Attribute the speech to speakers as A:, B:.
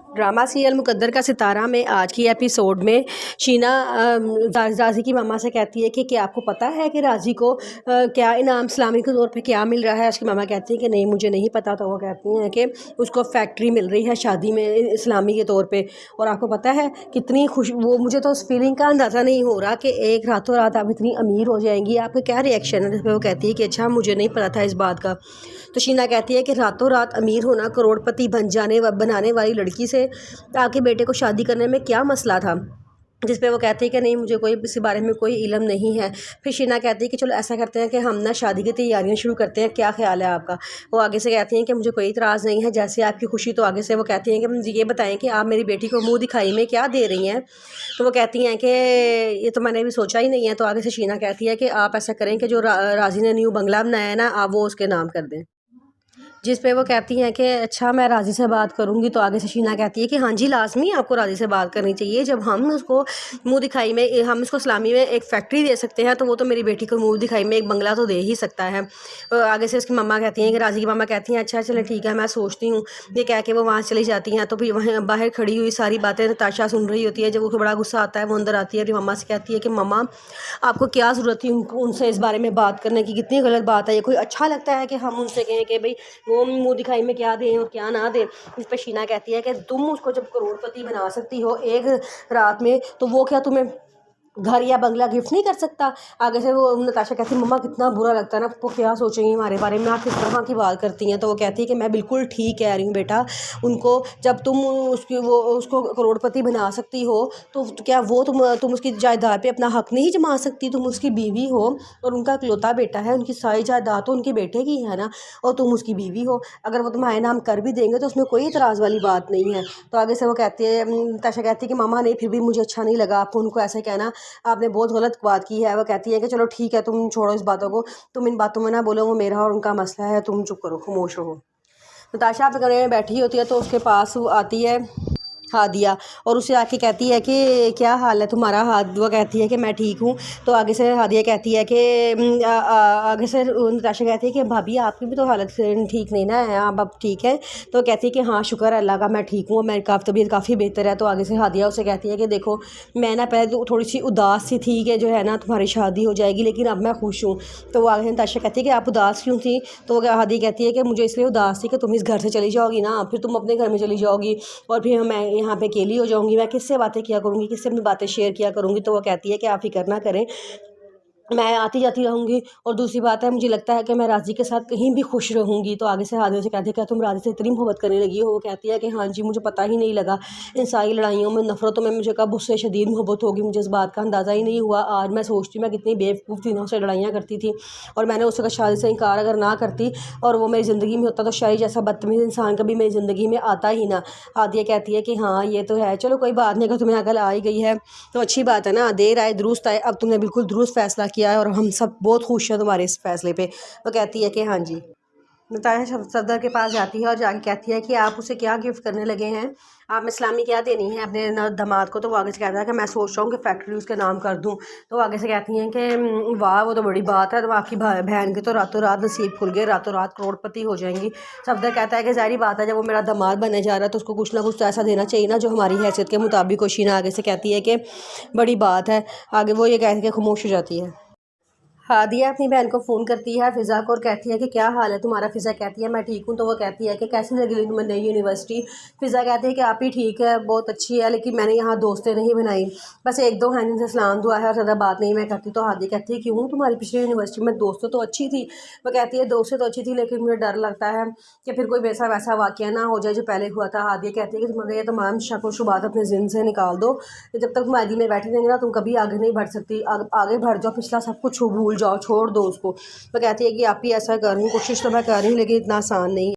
A: Drama serial मुकद्दर का सितारा में आज की एपिसोड में शीना राज़ी की मामा से कहती है कि क्या आपको पता है कि राज़ी को क्या इनाम सलामी के तौर पे क्या मिल रहा है। उसकी मामा कहती है कि नहीं मुझे नहीं पता। तो वो कहती हैं कि उसको फैक्ट्री मिल रही है शादी में इस्लामी के तौर पे। और आपको पता है कितनी खुश वो, मुझे तो उस फीलिंग का अंदाज़ा नहीं हो रहा कि एक रातों रात आप इतनी अमीर हो जाएंगी। आपका क्या रिएक्शन है? जिस पर वो कहती है कि अच्छा मुझे नहीं पता था इस बात का। तो शीना कहती है कि रातों रात अमीर होना, करोड़पति बनाने वाली लड़की से आके बेटे को शादी करने में क्या मसला था। जिस पे वो कहती है कि नहीं मुझे कोई इस बारे में कोई इल्म नहीं है। फिर शीना कहती है कि चलो ऐसा करते हैं कि हम ना शादी की तैयारियां शुरू करते हैं, क्या ख्याल है आपका। वो आगे से कहती हैं कि मुझे कोई इतराज़ नहीं है, जैसे आपकी खुशी। तो आगे से वो कहती हैं कि मुझे ये बताएं कि आप मेरी बेटी को मुंह दिखाई में क्या दे रही हैं। तो वो कहती हैं कि ये तो मैंने भी सोचा ही नहीं है। तो आगे से शीना कहती है कि आप ऐसा करें कि जो राज़ी ने न्यू बंगला बनाया है ना, आप वो उसके नाम कर दें। जिस पे वो कहती हैं कि अच्छा मैं राज़ी से बात करूँगी। तो आगे से शीना कहती है कि हाँ जी लाज़मी आपको राज़ी से बात करनी चाहिए। जब हम उसको मुंह दिखाई में, हम इसको सलामी में एक फैक्ट्री दे सकते हैं, तो वो तो मेरी बेटी को मुंह दिखाई में एक बंगला तो दे ही सकता है। आगे से उसकी मम्मा कहती हैं कि राज़ी की मम्मा कहती हैं अच्छा चले ठीक है मैं सोचती हूँ। ये कह के वो वहाँ चली जाती हैं। तो फिर वहाँ बाहर खड़ी हुई सारी बातें नताशा सुन रही होती है। जब उसको बड़ा गुस्सा आता है वो अंदर आती है और मम्मा से कहती है कि मम्मा आपको क्या ज़रूरत थी उनसे इस बारे में बात करने की, कितनी गलत बात है। ये कोई अच्छा लगता है कि हम उनसे कहें कि भाई वो मुंह दिखाई में क्या दें और क्या ना दें। इस पर शीना कहती है कि तुम उसको जब करोड़पति बना सकती हो एक रात में, तो वो क्या तुम्हें घर या बंगला गिफ्ट नहीं कर सकता। आगे से वो नताशा कहती है मम्मा कितना बुरा लगता है ना, आपको क्या सोचेंगी हमारे बारे में, आप किस तरह की बात करती हैं। तो वो कहती है कि मैं बिल्कुल ठीक कह रही हूँ बेटा। उनको जब तुम उसको करोड़पति बना सकती हो, तो क्या वो तुम उसकी जायदाद पे अपना हक नहीं जमा सकती। तुम उसकी बीवी हो और उनका इकलौता बेटा है, उनकी सारी जायदाद तो उनके बेटे की है ना, और तुम उसकी बीवी हो। अगर वो तुम्हारे नाम कर भी देंगे तो उसमें कोई इतराज़ वाली बात नहीं है। तो आगे से वो कहती है, नताशा कहती है कि मामा नहीं फिर भी मुझे अच्छा नहीं लगा आपको उनको ऐसे कहना, आपने बहुत गलत बात की है। वो कहती है कि चलो ठीक है तुम छोड़ो इस बातों को, तुम इन बातों में ना बोलो, वो मेरा और उनका मसला है, तुम चुप करो खामोश रहो। नताशा अपने कमरे में बैठी होती है तो उसके पास आती है हादिया और उसे आके कहती है कि क्या हाल है तुम्हारा। वो कहती है कि मैं ठीक हूँ। तो आगे से हादिया कहती है कि आगे से नताशा कहती है कि भाभी आपकी भी तो हालत ठीक नहीं ना है, आप अब ठीक है। तो कहती है कि हाँ शुक्र है अल्लाह का मैं ठीक हूँ, मेरी तबीयत काफ़ी बेहतर है। तो आगे से हादिया उसे कहती है कि देखो मैं ना पहले तो थोड़ी सी उदास सी थी कि जो है ना तुम्हारी शादी हो जाएगी, लेकिन अब मैं खुश हूँ। तो वो आगे से नताशा कहती है कि आप उदास क्यों थी। तो हादिया कहती है कि मुझे इसलिए उदास थी कि तुम इस घर से चली जाओगी ना, फिर तुम अपने घर में चली जाओगी और फिर मैं यहाँ पे अकेली हो जाऊंगी, मैं किससे बातें किया करूँगी, किससे अपनी बातें शेयर किया करूँगी। तो वो कहती है कि आप फिक्र ना करें, मैं आती जाती रहूँगी। और दूसरी बात है मुझे लगता है कि मैं राज़ी के साथ कहीं भी खुश रहूँगी। तो आगे से हादिया से कहती है क्या तुम राज़ी से इतनी मोहब्बत करने लगी हो। वो कहती है कि हाँ जी मुझे पता ही नहीं लगा, इन सारी लड़ाइयों में नफ़रतों में मुझे कब उससे शदीद मोहब्बत होगी, मुझे इस बात का अंदाज़ा ही नहीं हुआ। आज मैं सोचती हूँ मैं कितनी बेवकूफ़ दिनों से लड़ाइयाँ करती थी, और मैंने उसका शादी से इनकार अगर ना करती और वो मेरी ज़िंदगी में होता तो शायद जैसा बदतमीज़ इंसान कभी मेरी ज़िंदगी में आता ही ना। हादिया कहती है कि हाँ ये तो है, चलो कोई बात नहीं, अगर तुम्हें अकल आ ही गई है तो अच्छी बात है ना, देर आए दुरुस्त आए, अब तुमने बिल्कुल दुरुस्त फ़ैसला किया है और हम सब बहुत खुश हैं तुम्हारे इस फैसले पे। वो कहती है कि हाँ जी। नताशा सफदर के पास जाती है और जाके कहती है कि आप उसे क्या गिफ्ट करने लगे हैं, आप इस्लामी क्या देनी है अपने दामाद को। तो वो आगे से कहता है कि मैं सोच रहा हूँ कि फैक्ट्री उसके नाम कर दूँ। तो आगे से कहती हैं कि वाह वो तो बड़ी बात है, तो आपकी बहन के तो रातों रात नसीब खुल गए, रातों रात करोड़पति हो जाएंगी। सफदर कहता है कि ज़ाहिर बात है जब वो मेरा दामाद बनने जा रहा है तो उसको कुछ ना कुछ तो ऐसा देना चाहिए ना जो हमारी हैसियत के मुताबिक हो। शीना आगे से कहती है कि बड़ी बात है। आगे वो ये कह के खामोश हो जाती है। हादिया अपनी बहन को फ़ोन करती है फ़िज़ा को और कहती है कि क्या हाल है तुम्हारा। फ़िज़ा कहती है मैं ठीक हूँ। तो वो कहती है कि कैसी लगी तुम्हें नई यूनिवर्सिटी। फ़िज़ा कहती है कि आप ही ठीक है, बहुत अच्छी है, लेकिन मैंने यहाँ दोस्तें नहीं बनाई, बस एक दो हैं जिनसे सलाम दुआ है और ज़्यादा बात नहीं मैं करती। तो हादिया कहती है क्यों, तुम्हारी पिछली यूनिवर्सिटी में दोस्तें तो अच्छी थी। वो कहती है दोस्तें तो अच्छी थी लेकिन मुझे डर लगता है कि फिर कोई वैसा वैसा वाक़या ना हो जाए जो पहले हुआ था। हादिया कहती है कि तुम्हारे ये तमाम शक व शुबात अपने ज़हन से निकाल दो, जब तक तुम आईडी में बैठी रहेंगे ना तुम कभी आगे नहीं बढ़ सकती। आगे बढ़ जाओ, पिछला सब कुछ भूल जाओ, छोड़ दो उसको। वो कहती है कि आप ही ऐसा कर रही हूँ, कोशिश तो मैं कर रही हूँ लेकिन इतना आसान नहीं।